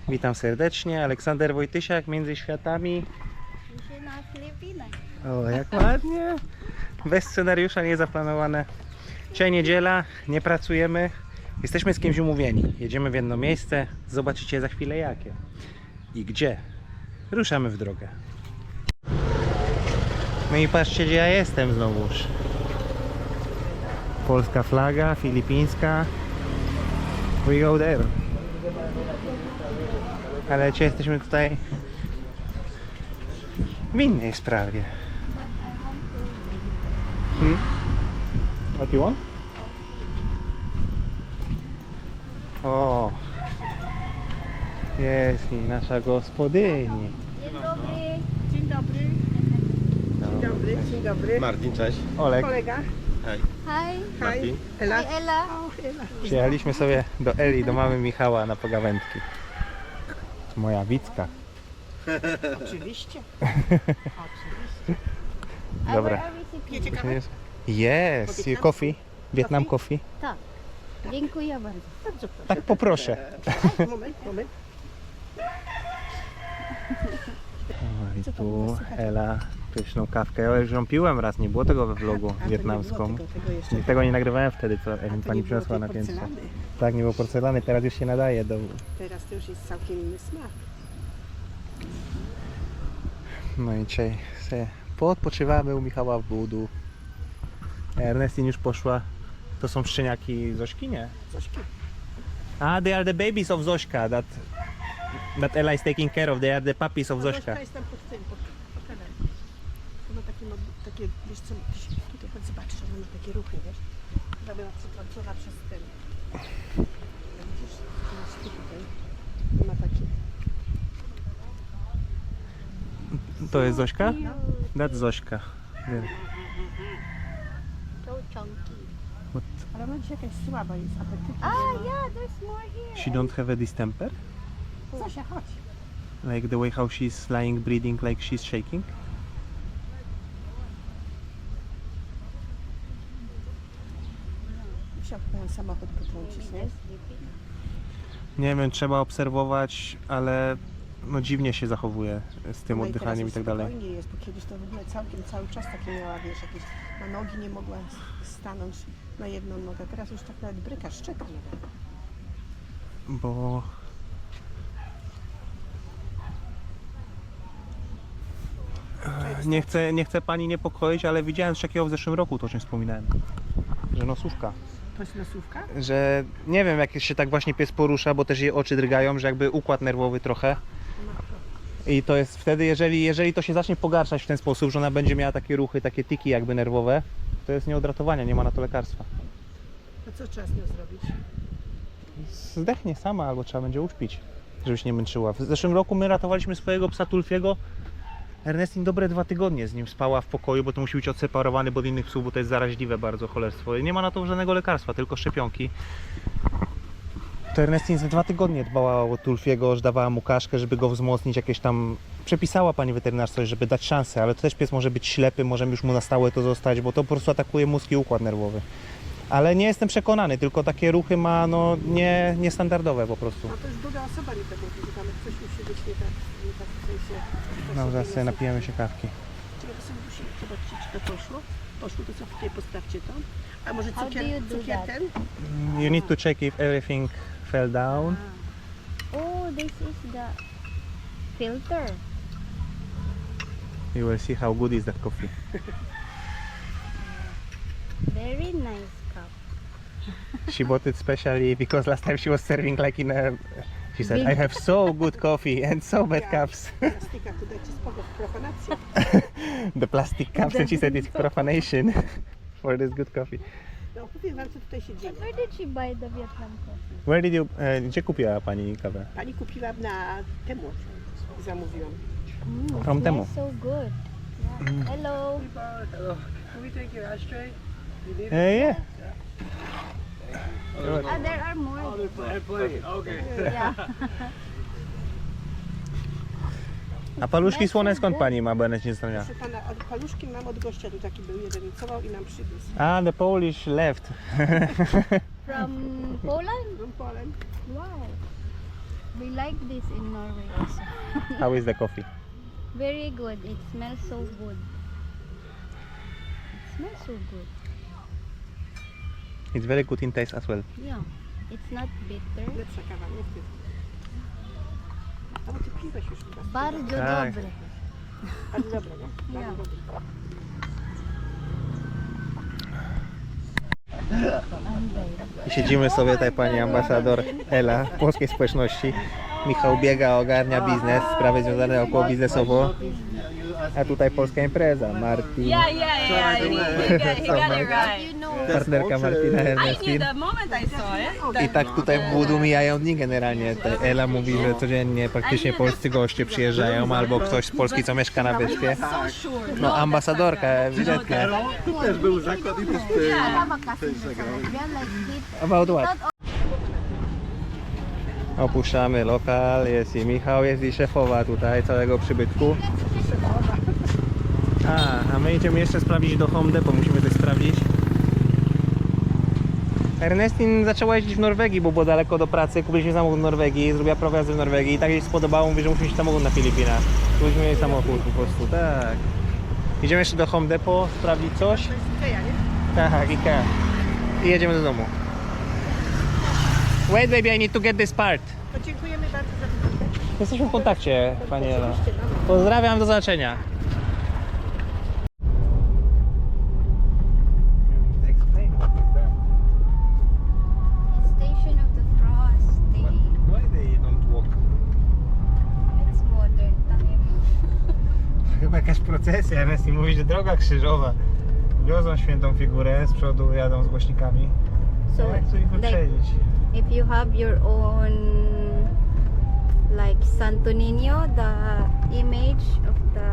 Witam serdecznie, Aleksander Wojtysiak, Między Światami. Dzisiaj na Filipinach. O, jak ładnie. Bez scenariusza, niezaplanowane. Dzisiaj niedziela, nie pracujemy. Jesteśmy z kimś umówieni. Jedziemy w jedno miejsce, zobaczycie za chwilę jakie. I gdzie. Ruszamy w drogę. No i patrzcie, gdzie ja jestem znowuż. Polska flaga, filipińska. We go there. Ale dzisiaj jesteśmy tutaj w innej sprawie. What you want? O, jest i nasza gospodyni. Dzień dobry. Dzień dobry. Dzień dobry. Dzień dobry. Martin, cześć. Olek, Kolega. Hej. Hi. Martin. Ela. Hi, Ella. O, Ela. przyjechaliśmy sobie do Eli, do mamy Michała na pogawędki. To moja Wicka. Oczywiście. Dobra. Where are we sitting? Pijecie kawę? Yes, coffee. Vietnam coffee. Tak. Dziękuję bardzo. Bardzo proszę. Tak poproszę. Moment. O, i tu Ela pyszną kawkę. Ja już ją piłem raz, nie było tego we vlogu wietnamską. Tego jeszcze. Tego nie nagrywałem wtedy, co A to pani nie było przyniosła tej na piętrze. porcelany. Tak, nie było porcelany, teraz już się nadaje do... Teraz to już jest całkiem inny smak. No i dzisiaj sobie poodpoczywamy u Michała w budu. Ernestin już poszła. To są szczeniaki Zośki, nie? Zośki. Ah, they are the babies of Zośka that Ella is taking care of. They are the puppies of Zośka. Zośka jest tam pod tym, pod kanem. Ona takie, wiesz co, ty się tutaj chodź zobaczysz, ona ma takie ruchy, wiesz? Ona była przetrącona przez tym. Widzisz, ona śpi tutaj. Ma takie. To jest Zośka? That's Zośka. Yeah. So chunky. Ale ona dzisiaj jakaś słaba jest, apetytu. Ah, yeah, there's more here. She don't have a distemper? Zosia, chodź. Like the way how she's lying, breathing, like she's shaking? Musiał ten samochód potrącić, nie? Nie wiem, trzeba obserwować, ale no dziwnie się zachowuje z tym No i oddychaniem i teraz tak dalej. spokojnie jest, bo kiedyś to w ogóle cały czas takie miała, wiesz, jakieś na nogi nie mogła stanąć na jedną nogę. Teraz już tak nawet bryka, szczeka nawet. Bo nie chcę pani niepokoić, ale widziałem coś takiego w zeszłym roku, to o czym wspominałem. Że nosówka. To jest nosówka? Że nie wiem, jak się tak właśnie pies porusza, bo też jej oczy drgają, że jakby układ nerwowy trochę. I to jest wtedy, jeżeli to się zacznie pogarszać w ten sposób, że ona będzie miała takie ruchy, takie tiki jakby nerwowe, to jest nie od ratowania, nie ma na to lekarstwa. To co trzeba z nią zrobić? Zdechnie sama albo trzeba będzie uśpić, żeby się nie męczyła. W zeszłym roku my ratowaliśmy swojego psa Tulfiego. Ernestin dobre 2 tygodnie z nim spała w pokoju, bo to musi być odseparowany od innych psów, bo to jest zaraźliwe bardzo cholerstwo. I nie ma na to żadnego lekarstwa, tylko szczepionki. To Ernestin za 2 tygodnie dbała o Tulfiego, że dawała mu kaszkę, żeby go wzmocnić, jakieś tam... Przepisała pani weterynarz coś, żeby dać szansę, ale to też pies może być ślepy, może już mu na stałe to zostać, bo to po prostu atakuje mózg i układ nerwowy. Ale nie jestem przekonany, tylko takie ruchy ma no niestandardowe po prostu. No to już druga osoba nie tego, że tam coś musi być nie tak w sensie... No zaraz sobie napijemy się kawki. Czekaj, to sobie musimy zobaczyć, czy to poszło. Poszło, to co tutaj postawcie to. A może How do you do cukier that? ten? You need to check if everything fell down. Oh, this is the filter. You will see how good is that coffee. Very nice cup. She bought it specially because last time she was serving like in a... She said, I have so good coffee and so bad cups. Plastyka, tu dajcie spokój, profanacja. The plastic cups and she said it's profanation for this good coffee. No powiem wam, co tutaj się dzieje. Where did she buy the Vietnam coffee? Where did you... gdzie kupiła pani kawę? Pani kupiła na temu, zamówiłam. From Temu. It's so good. Yeah. Hello. Hello. Can we take your ashtray? You need it? Yeah. Ah, there are more. Plenty. Okay. Yeah. A paluszki słone skąd pani ma, bo ja nie znam. Proszę pana, paluszki mam od gościa, tu taki był jeden cował i nam przywiózł. Ah, the Polish left. From Poland? From Poland. Wow. They like this in Norway also. How is the coffee? Very good. It smells so good. It smells so good. It's very good in taste as well. Yeah. It's not bitter. Lepsza kawa, nie wstyd. A bo ty piłeś już chyba. Bardzo Tak. dobre. Bardzo dobre, nie? Ja. Bardzo dobre. I siedzimy sobie tutaj pani ambasador Ela polskiej społeczności. Michał biega, ogarnia biznes, sprawy związane około biznesowo. A tutaj polska impreza. Martin, Yeah. He got it right. You know, partnerka Martina I knew Ernestin. the moment I saw it. I tak tutaj w Budu mijają dni generalnie. Ela mówi, że codziennie praktycznie polscy goście przyjeżdżają albo ktoś z Polski, co mieszka na wyspie. So sure. No ambasadorka ewidentnie. Też był zakład i też About what? Opuszczamy lokal, jest i Michał, jest i szefowa tutaj całego przybytku. A my idziemy jeszcze sprawdzić do Home Depot, musimy coś sprawdzić. Ernestin zaczęła jeździć w Norwegii, bo było daleko do pracy, kupiliśmy samochód w Norwegii, zrobiła prawo jazdy w Norwegii i tak jej się spodobało, mówi, że musimy mieć samochód na Filipinach. Kupiliśmy jej samochód po prostu, tak. Idziemy jeszcze do Home Depot, sprawdzić coś. To jest Ikea, nie? Tak, Ikea. I jedziemy do domu. Wait baby, I need to get this part. To dziękujemy bardzo za wizytę. Jesteśmy w kontakcie, pani Ela. Oczywiście, no. Pozdrawiam, do zobaczenia. Station of the Cross. Why they don't walk? It's modern time. Chyba jakaś procesja, Ernestin mówi, że droga krzyżowa. Wiozą świętą figurę, z przodu jadą z głośnikami. So, Jak tu ich like, wyprzedzić? if you have your own, like Santo Niño, the image of the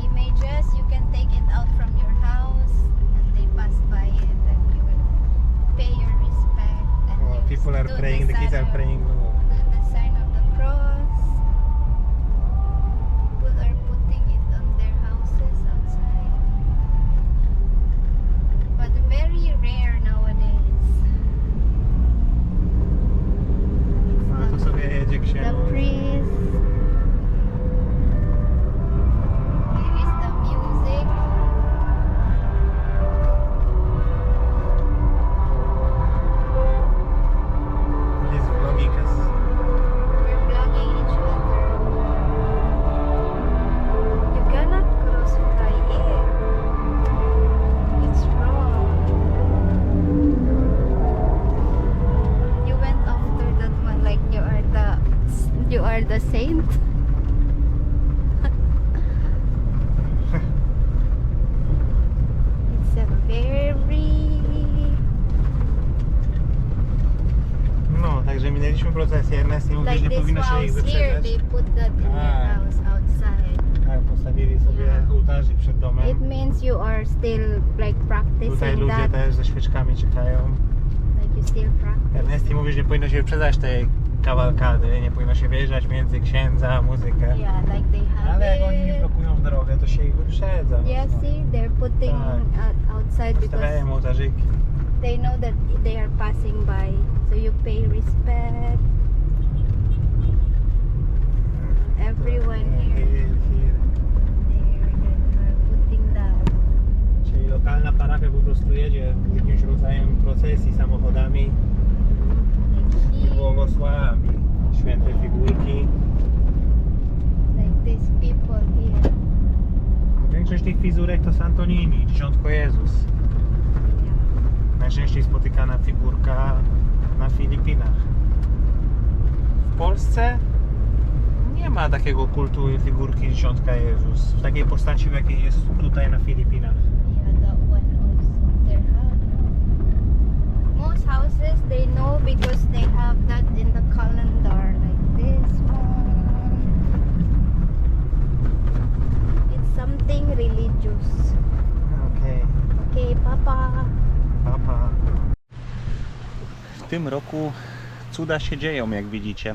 images, you can take it out from your house, and they pass by it, and you will pay your respect. And Well, you people are do praying, the kids sign are of- praying. do the sign of the cross. People are putting it on their houses outside. But very rare nowadays. A tu sobie jedzie The księżyc. priest. Here is the music. Jest vlogikas. We're vlogging each other. You cannot cross by air. It's wrong. You went after that one like you are the saint. It's a very No, także minęliśmy procesję. Ernestin mówi, że like nie this powinno się ich house here. wyprzedzać. They put that in their Ah. house outside. Tak, postawili sobie ołtarzyk przed domem. It means you are still like Tutaj practicing ludzie that. też ze świeczkami czekają. Like you still practice. Ernestin mówi, że nie powinno się wyprzedzać tej kawalkady, nie powinno się wjeżdżać między księdza a muzykę. Yeah, like they have Ale jak oni nie it. blokują drogę, to się ich wyprzedza. Yeah, see, they're putting Tak. outside because Stawiają ołtarzyki. they know that they are passing by. So you pay respect. Everyone here, they're putting that. Czyli lokalna parafia po prostu jedzie z jakimś rodzajem procesji samochodami Like i here, błogosławi święte figurki. like these people here. Większość tych figurek to Santonini, Dzieciątko Jezus. Yeah. Najczęściej spotykana figurka na Filipinach. W Polsce nie ma takiego kultu figurki Dzieciątka Jezus w takiej postaci, w jakiej jest tutaj na Filipinach. Yeah, that one also. Their house. Most houses they know because they have that in the calendar, like this one. It's something religious. Okej. Okay, Papa. Papa. W tym roku cuda się dzieją, jak widzicie.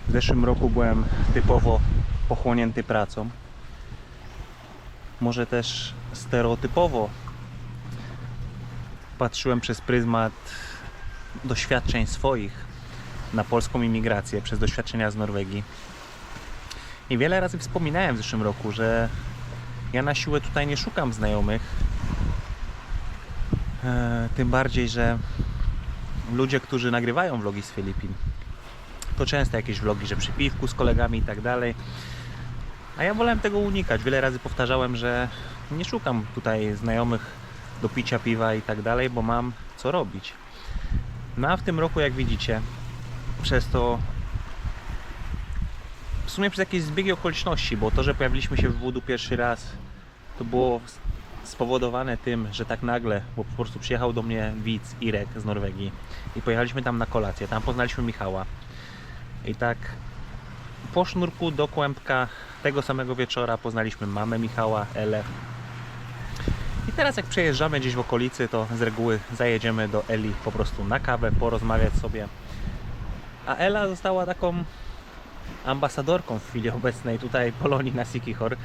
W zeszłym roku byłem typowo pochłonięty pracą. Może też stereotypowo patrzyłem przez pryzmat doświadczeń swoich na polską imigrację, przez doświadczenia z Norwegii. I wiele razy wspominałem w zeszłym roku, że ja na siłę tutaj nie szukam znajomych. Tym bardziej, że ludzie, którzy nagrywają vlogi z Filipin, to często jakieś vlogi, że przy piwku z kolegami i tak dalej. A ja wolałem tego unikać. Wiele razy powtarzałem, że nie szukam tutaj znajomych do picia piwa i tak dalej, bo mam co robić. No a w tym roku, jak widzicie, przez to w sumie przez jakieś zbiegi okoliczności, bo to, że pojawiliśmy się w Vudu pierwszy raz, to było spowodowane tym, że tak nagle, bo po prostu przyjechał do mnie widz Irek z Norwegii i pojechaliśmy tam na kolację, tam poznaliśmy Michała i tak po sznurku do kłębka tego samego wieczora poznaliśmy mamę Michała, Elę. I teraz jak przejeżdżamy gdzieś w okolicy, to z reguły zajedziemy do Eli po prostu na kawę, porozmawiać sobie. A Ela została taką ambasadorką w chwili obecnej tutaj Polonii na Siquijor,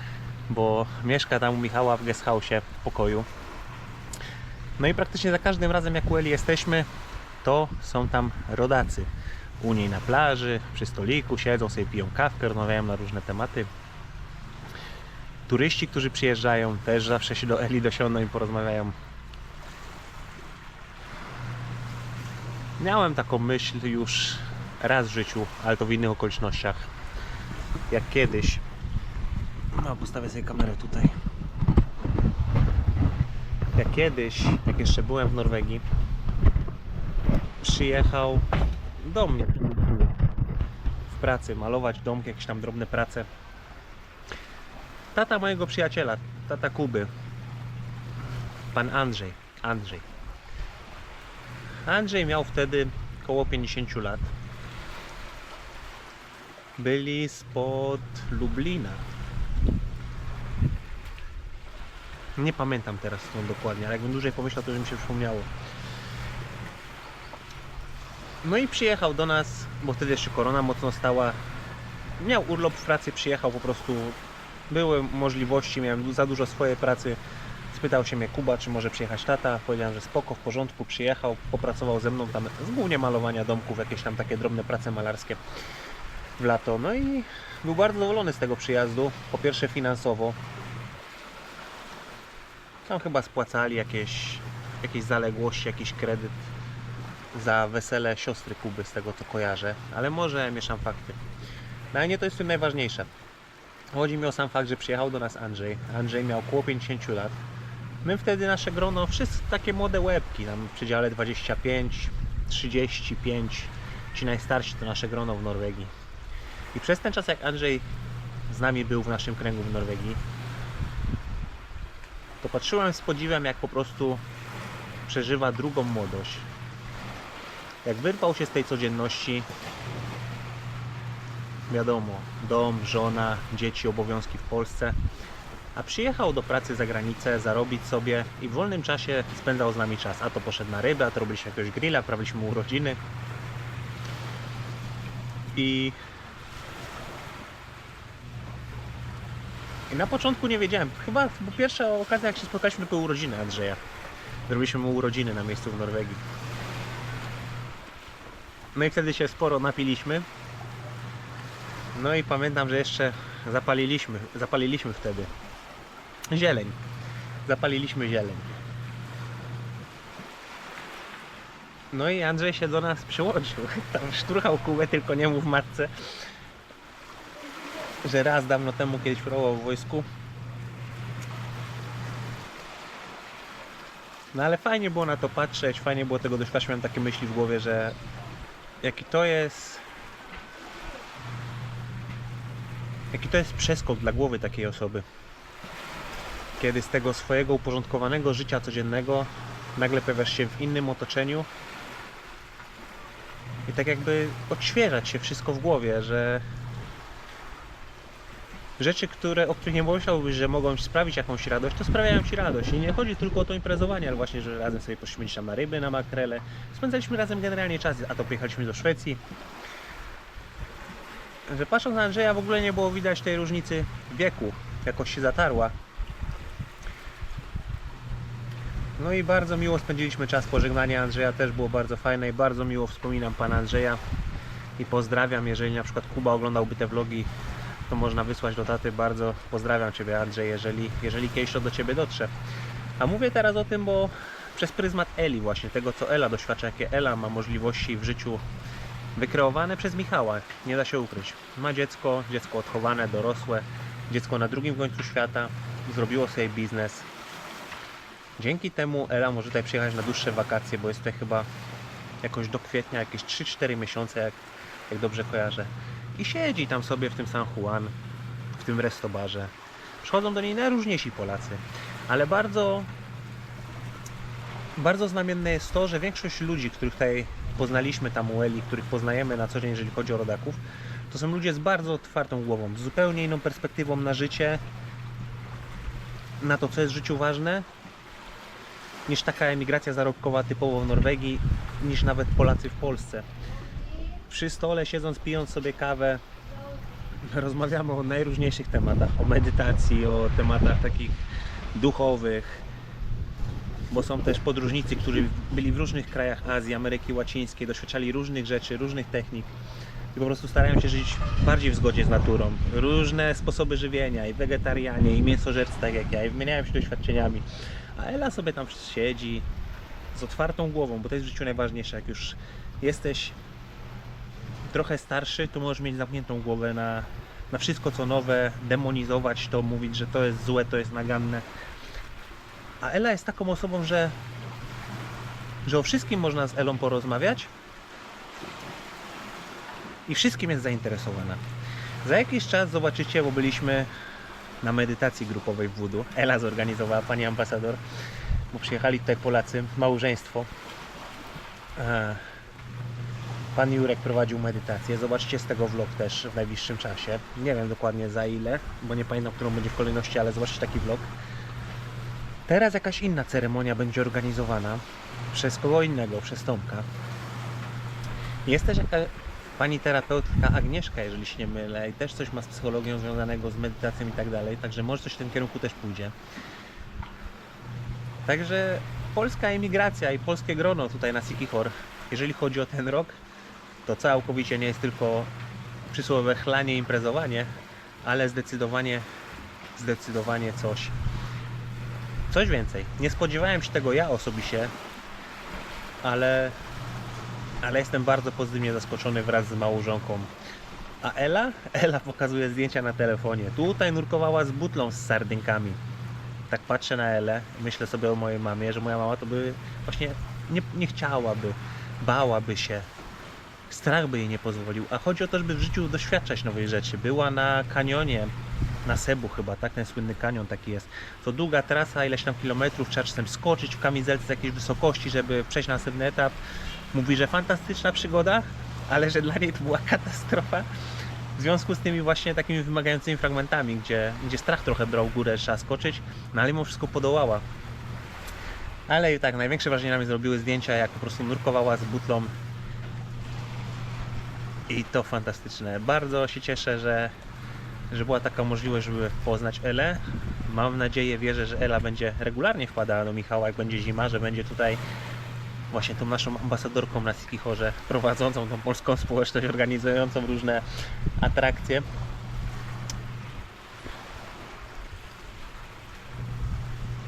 bo mieszka tam u Michała w guest house w pokoju. No i praktycznie za każdym razem jak u Eli jesteśmy, to są tam rodacy. U niej na plaży, przy stoliku siedzą, sobie piją kawkę, rozmawiają na różne tematy. Turyści, którzy przyjeżdżają, też zawsze się do Eli dosiądą i porozmawiają. Miałem taką myśl już raz w życiu, ale to w innych okolicznościach. Jak kiedyś. No, postawię sobie kamerę tutaj. Jak kiedyś, jak jeszcze byłem w Norwegii, przyjechał do mnie w pracy, malować dom, jakieś tam drobne prace. Tata mojego przyjaciela, tata Kuby, pan Andrzej. Andrzej miał wtedy około 50 lat. Byli spod Lublina. Nie pamiętam teraz stąd dokładnie, ale jakbym dłużej pomyślał, to by mi się przypomniało. No i przyjechał do nas, bo wtedy jeszcze korona mocno stała. Miał urlop w pracy, przyjechał po prostu. Były możliwości, miałem za dużo swojej pracy. Spytał się mnie Kuba, czy może przyjechać tata. Powiedziałem, że spoko, w porządku, przyjechał, popracował ze mną tam z głównie malowania domków, jakieś tam takie drobne prace malarskie w lato. No i był bardzo zadowolony z tego przyjazdu. Po pierwsze finansowo. Tam chyba spłacali jakieś zaległości, jakiś kredyt za wesele siostry Kuby, z tego co kojarzę. Ale może mieszam fakty. No ale nie to jest w tym najważniejsze. Chodzi mi o sam fakt, że przyjechał do nas Andrzej. Andrzej miał około 50 lat. My wtedy nasze grono, wszyscy takie młode łebki, tam w przedziale 25, 35, ci najstarsi to nasze grono w Norwegii. I przez ten czas jak Andrzej z nami był w naszym kręgu w Norwegii, to patrzyłem z podziwem, jak po prostu przeżywa drugą młodość. Jak wyrwał się z tej codzienności, wiadomo, dom, żona, dzieci, obowiązki w Polsce, a przyjechał do pracy za granicę, zarobić sobie i w wolnym czasie spędzał z nami czas. A to poszedł na rybę, a to robiliśmy jakiegoś grilla, prawiliśmy urodziny. I na początku nie wiedziałem, chyba bo pierwsza okazja jak się spotkaliśmy to były urodziny Andrzeja. Zrobiliśmy mu urodziny na miejscu w Norwegii. No i wtedy się sporo napiliśmy. No i pamiętam, że jeszcze zapaliliśmy wtedy zieleń. Zapaliliśmy zieleń. No i Andrzej się do nas przyłączył. Tam szturchał Kubę, tylko nie mów matce, że raz dawno temu kiedyś próbował w wojsku. No ale fajnie było na to patrzeć, fajnie było tego doświadczać. Miałem takie myśli w głowie, że jaki to jest przeskok dla głowy takiej osoby, kiedy z tego swojego uporządkowanego życia codziennego nagle pojawiasz się w innym otoczeniu i tak jakby odświeżać się wszystko w głowie, że rzeczy, o których nie pomyślałbyś, że mogą sprawić jakąś radość, to sprawiają ci radość. I nie chodzi tylko o to imprezowanie, ale właśnie, że razem sobie poszliśmy gdzieś tam na ryby, na makrele. Spędzaliśmy razem generalnie czas, a to pojechaliśmy do Szwecji. Że patrząc na Andrzeja w ogóle nie było widać tej różnicy wieku, jakoś się zatarła. No i bardzo miło spędziliśmy czas pożegnania Andrzeja, też było bardzo fajne i bardzo miło wspominam pana Andrzeja i pozdrawiam, jeżeli na przykład Kuba oglądałby te vlogi, to można wysłać do taty, bardzo pozdrawiam Ciebie Andrzej, jeżeli kiedyś to do Ciebie dotrze. A mówię teraz o tym, bo przez pryzmat Eli właśnie, tego co Ela doświadcza, jakie Ela ma możliwości w życiu wykreowane przez Michała, nie da się ukryć. Ma dziecko odchowane, dorosłe, dziecko na drugim końcu świata, zrobiło sobie biznes. Dzięki temu Ela może tutaj przyjechać na dłuższe wakacje, bo jest tutaj chyba jakoś do kwietnia, jakieś 3-4 miesiące, jak dobrze kojarzę. I siedzi tam sobie w tym San Juan, w tym restobarze. Przychodzą do niej najróżniejsi Polacy, ale bardzo znamienne jest to, że większość ludzi, których tutaj poznaliśmy tam u Eli, których poznajemy na co dzień, jeżeli chodzi o rodaków, to są ludzie z bardzo otwartą głową, z zupełnie inną perspektywą na życie, na to, co jest w życiu ważne, niż taka emigracja zarobkowa typowo w Norwegii, niż nawet Polacy w Polsce. Przy stole siedząc, pijąc sobie kawę, rozmawiamy o najróżniejszych tematach, o medytacji, o tematach takich duchowych, bo są też podróżnicy, którzy byli w różnych krajach Azji, Ameryki Łacińskiej, doświadczali różnych rzeczy, różnych technik i po prostu starają się żyć bardziej w zgodzie z naturą. Różne sposoby żywienia, i wegetarianie, i mięsożercy, tak jak ja, i wymieniają się doświadczeniami. A Ela sobie tam siedzi z otwartą głową, bo to jest w życiu najważniejsze. Jak już jesteś trochę starszy, to możesz mieć zamkniętą głowę na wszystko co nowe, demonizować to, mówić, że to jest złe, to jest naganne. A Ela jest taką osobą, że o wszystkim można z Elą porozmawiać i wszystkim jest zainteresowana. Za jakiś czas zobaczycie, bo byliśmy na medytacji grupowej w Voodoo. Ela zorganizowała, pani ambasador, bo przyjechali tutaj Polacy, małżeństwo. Pan Jurek prowadził medytację. Zobaczcie z tego vlog też w najbliższym czasie. Nie wiem dokładnie za ile, bo nie pamiętam, którą będzie w kolejności, ale zobaczcie taki vlog. Teraz jakaś inna ceremonia będzie organizowana przez kogo innego, przez Tomka. Jest też jakaś pani terapeutka Agnieszka, jeżeli się nie mylę, i też coś ma z psychologią związanego z medytacją i tak dalej, także może coś w tym kierunku też pójdzie. Także polska emigracja i polskie grono tutaj na Siquijor, jeżeli chodzi o ten rok, to całkowicie nie jest tylko przysłowiowe chlanie, imprezowanie, ale zdecydowanie coś więcej. Nie spodziewałem się tego ja osobiście, ale jestem bardzo pozytywnie zaskoczony wraz z małżonką. A Ela pokazuje zdjęcia na telefonie. Tutaj nurkowała z butlą z sardynkami. Tak patrzę na Elę, myślę sobie o mojej mamie, że moja mama to by właśnie nie chciałaby, bałaby się, strach by jej nie pozwolił. A chodzi o to, żeby w życiu doświadczać nowej rzeczy. Była na kanionie, na Sebu chyba, tak, ten słynny kanion taki jest. To długa trasa, ileś tam kilometrów, trzeba czasem skoczyć w kamizelce z jakiejś wysokości, żeby przejść na następny etap. Mówi, że fantastyczna przygoda, ale że dla niej to była katastrofa. W związku z tymi właśnie takimi wymagającymi fragmentami, gdzie strach trochę brał górę, trzeba skoczyć, no ale mimo wszystko podołała. Ale i tak, największe wrażenie na mnie zrobiły zdjęcia, jak po prostu nurkowała z butlą. I to fantastyczne. Bardzo się cieszę, że była taka możliwość, żeby poznać Elę. Mam nadzieję, wierzę, że Ela będzie regularnie wpadała do Michała, jak będzie zima, że będzie tutaj właśnie tą naszą ambasadorką na Siquijorze, prowadzącą tą polską społeczność, organizującą różne atrakcje.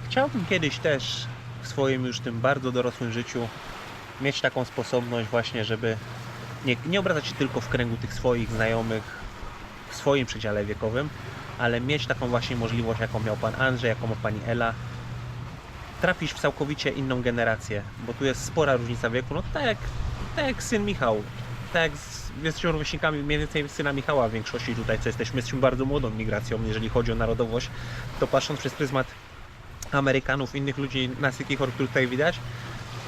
Chciałbym kiedyś też w swoim już tym bardzo dorosłym życiu mieć taką sposobność właśnie, żeby nie obracać się tylko w kręgu tych swoich znajomych, w swoim przedziale wiekowym, ale mieć taką właśnie możliwość, jaką miał pan Andrzej, jaką ma pani Ela, trafić w całkowicie inną generację, bo tu jest spora różnica wieku, no tak jak syn Michał, tak jak jesteśmy rówieśnikami mniej więcej syna Michała w większości tutaj, co jesteśmy bardzo młodą migracją, jeżeli chodzi o narodowość, to patrząc przez pryzmat Amerykanów, innych ludzi na Siquijor, których tutaj widać,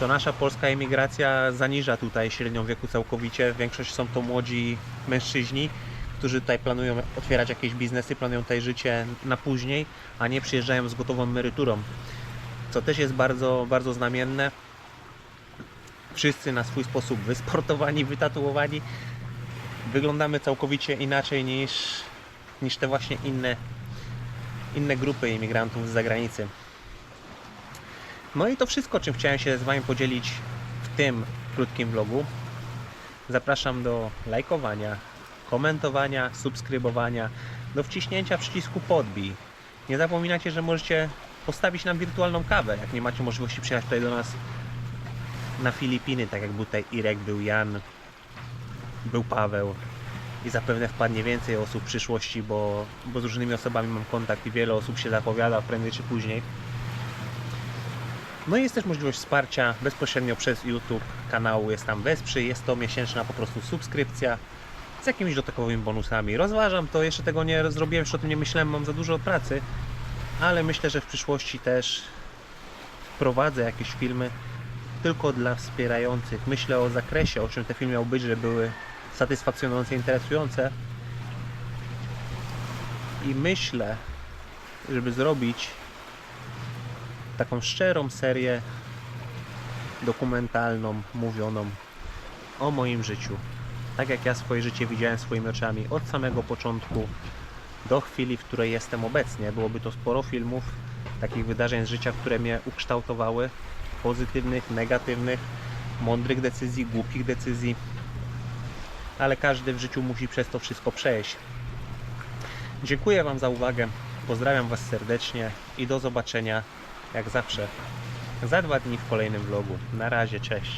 to nasza polska emigracja zaniża tutaj średnią wieku całkowicie. Większość są to młodzi mężczyźni, którzy tutaj planują otwierać jakieś biznesy, planują tutaj życie na później, a nie przyjeżdżają z gotową emeryturą. Co też jest bardzo, bardzo znamienne. Wszyscy na swój sposób wysportowani, wytatuowani. Wyglądamy całkowicie inaczej niż te właśnie inne grupy imigrantów z zagranicy. No i to wszystko, czym chciałem się z Wami podzielić w tym krótkim vlogu. Zapraszam do lajkowania, komentowania, subskrybowania, do wciśnięcia przycisku podbij. Nie zapominajcie, że możecie postawić nam wirtualną kawę, jak nie macie możliwości przyjechać tutaj do nas na Filipiny, tak jak był tutaj Irek, był Jan, był Paweł i zapewne wpadnie więcej osób w przyszłości, bo z różnymi osobami mam kontakt i wiele osób się zapowiada prędzej czy później. No i jest też możliwość wsparcia bezpośrednio przez YouTube kanału, jest tam wesprzyj, jest to miesięczna po prostu subskrypcja z jakimiś dodatkowymi bonusami. Rozważam to, jeszcze tego nie zrobiłem, jeszcze o tym nie myślałem, mam za dużo pracy, ale myślę, że w przyszłości też wprowadzę jakieś filmy tylko dla wspierających. Myślę o zakresie, o czym te filmy miały być, żeby były satysfakcjonujące, interesujące. I myślę, żeby zrobić taką szczerą serię dokumentalną, mówioną o moim życiu. Tak jak ja swoje życie widziałem swoimi oczami od samego początku do chwili, w której jestem obecnie. Byłoby to sporo filmów, takich wydarzeń z życia, które mnie ukształtowały. Pozytywnych, negatywnych, mądrych decyzji, głupich decyzji. Ale każdy w życiu musi przez to wszystko przejść. Dziękuję Wam za uwagę. Pozdrawiam Was serdecznie i do zobaczenia jak zawsze za 2 dni w kolejnym vlogu. Na razie, cześć.